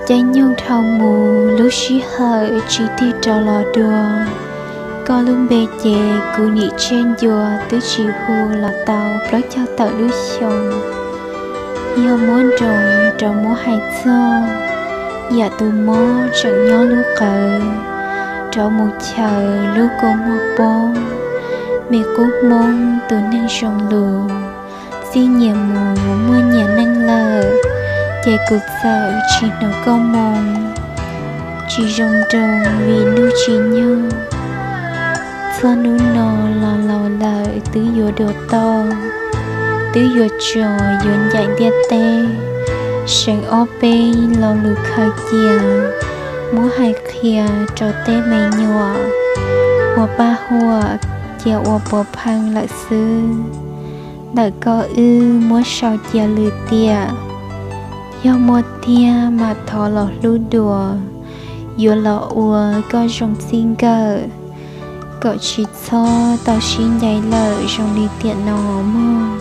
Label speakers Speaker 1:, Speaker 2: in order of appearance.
Speaker 1: Trái nhung thao mù lúc xí hở chỉ tiêu trò lò đùa. Có lúc bê chê cụ nhị trên dùa tứ chỉ hù là tàu bó cho tàu đuôi chồng. Yêu muốn rồng trò mô hai cho. Dạ tù mô chẳng nhó lúc cờ. Trò một chờ lúc cô một bông. Mẹ cút mông tù nâng sông lù. Xí nhà mù mưa nhà nâng lờ. Chạy cực sợ chỉ nó có mong. Chỉ rong rong vì nu chỉ nhau. Cho nu nò lò lợi tứ dùa đồ to. Tứ dùa trò dùn dạy đĩa tê. Sẵn ô bê lò lù khơi chìa. Múa hai khìa trò tê mây nhòa. Hùa ba hùa chìa ua bò phăng lợi sư. Đợi có ư múa sao chìa lư tìa. Do một tia mà thọ lọ lưu đùa. Dù lọ ua có rong xin cờ. Cậu chỉ cho tao xin đầy lợi rong đi tiện nó mơ.